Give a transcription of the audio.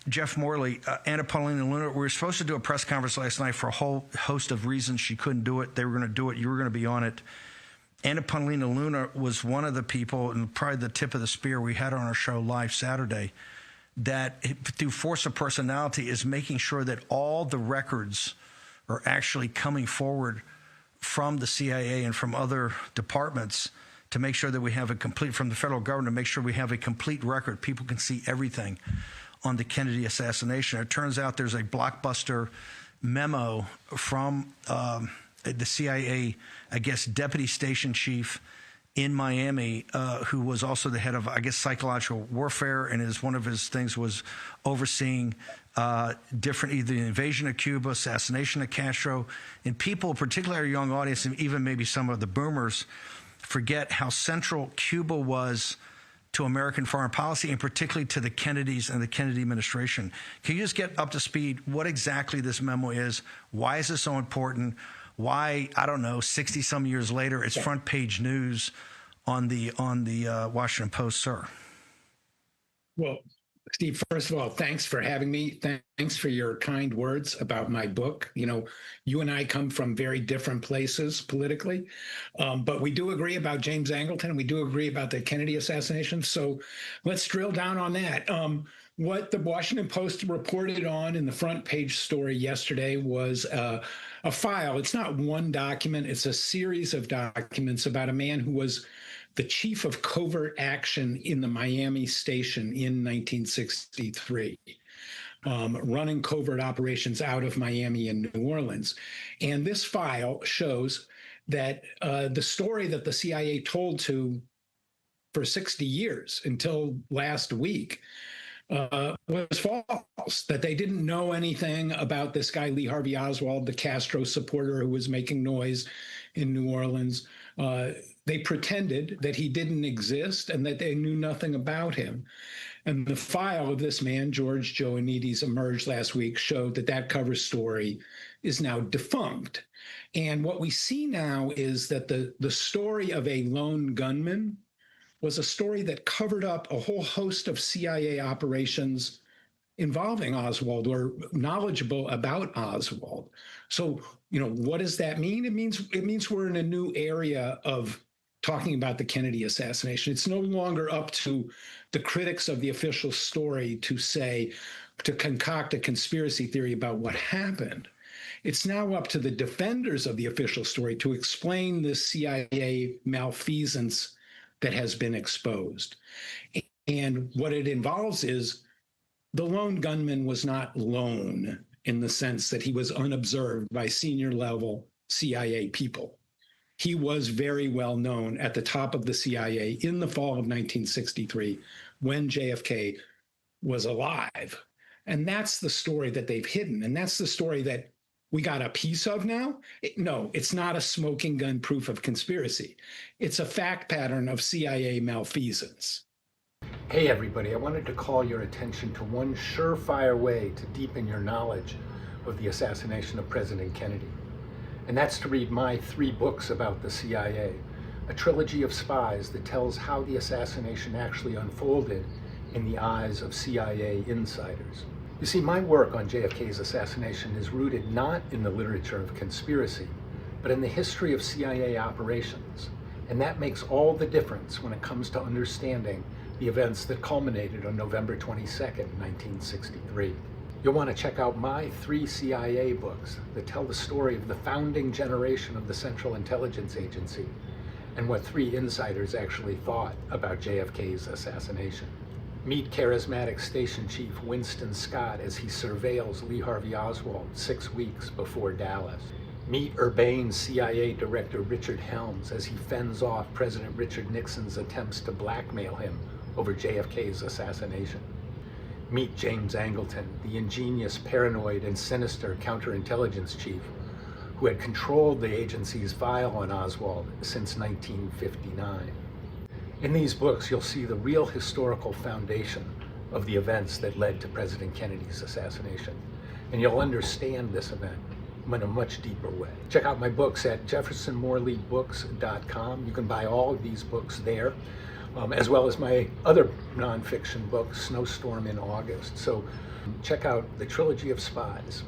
Jeff Morley, Anna Paulina Luna, we were supposed to do a press conference last night for a whole host of reasons. She couldn't do it. They were going to do it. You were going to be on it. Anna Paulina Luna was one of the people, and probably the tip of the spear we had on our show live Saturday, that through force of personality is making sure that all the records are actually coming forward from the CIA and from other departments to make sure that we have a complete, from the federal government, to make sure we have a complete record. People can see everything on the Kennedy assassination. It turns out there's a blockbuster memo from the CIA, I guess, deputy station chief in Miami, who was also the head of, I guess, psychological warfare, and one of his things was overseeing different, either the invasion of Cuba, assassination of Castro, and people, particularly our young audience, and even maybe some of the boomers, forget how central Cuba was to American foreign policy, and particularly to the Kennedys and the Kennedy administration. Can you just get up to speed what exactly this memo is? Why is it so important? Why, I don't know, 60-some years later, it's front page news on the Washington Post, sir? Well, Steve, first of all, thanks for having me. Thanks for your kind words about my book. You know, you and I come from very different places politically, but we do agree about James Angleton. We do agree about the Kennedy assassination. So let's drill down on that. What the Washington Post reported on in the front page story yesterday was a file. It's not one document. It's a series of documents about a man who was the chief of covert action in the Miami station in 1963, running covert operations out of Miami and New Orleans. And this file shows that the story that the CIA told for 60 years until last week was false, that they didn't know anything about this guy, Lee Harvey Oswald, the Castro supporter who was making noise in New Orleans. They pretended that he didn't exist and that they knew nothing about him. And the file of this man, George Joannides, emerged last week, showed that that cover story is now defunct. And what we see now is that the story of a lone gunman was a story that covered up a whole host of CIA operations involving Oswald or knowledgeable about Oswald. So, you know, what does that mean? It means we're in a new area of talking about the Kennedy assassination. It's no longer up to the critics of the official story to concoct a conspiracy theory about what happened. It's now up to the defenders of the official story to explain this CIA malfeasance that has been exposed. And what it involves is the lone gunman was not lone in the sense that he was unobserved by senior level CIA people. He was very well known at the top of the CIA in the fall of 1963 when JFK was alive. And that's the story that they've hidden. And that's the story that we got a piece of now. No, it's not a smoking gun proof of conspiracy. It's a fact pattern of CIA malfeasance. Hey everybody, I wanted to call your attention to one surefire way to deepen your knowledge of the assassination of President Kennedy. And that's to read my 3 books about the CIA, a trilogy of spies that tells how the assassination actually unfolded in the eyes of CIA insiders. You see, my work on JFK's assassination is rooted not in the literature of conspiracy, but in the history of CIA operations. And that makes all the difference when it comes to understanding the events that culminated on November 22nd, 1963. You'll want to check out my 3 CIA books that tell the story of the founding generation of the Central Intelligence Agency and what 3 insiders actually thought about JFK's assassination. Meet charismatic Station Chief Winston Scott as he surveils Lee Harvey Oswald 6 weeks before Dallas. Meet urbane CIA Director Richard Helms as he fends off President Richard Nixon's attempts to blackmail him over JFK's assassination. Meet James Angleton, the ingenious, paranoid, and sinister counterintelligence chief who had controlled the agency's file on Oswald since 1959. In these books, you'll see the real historical foundation of the events that led to President Kennedy's assassination, and you'll understand this event in a much deeper way. Check out my books at jeffersonmorleybooks.com. You can buy all of these books there. as well as my other nonfiction book, Snowstorm in August. So check out the Trilogy of Spies.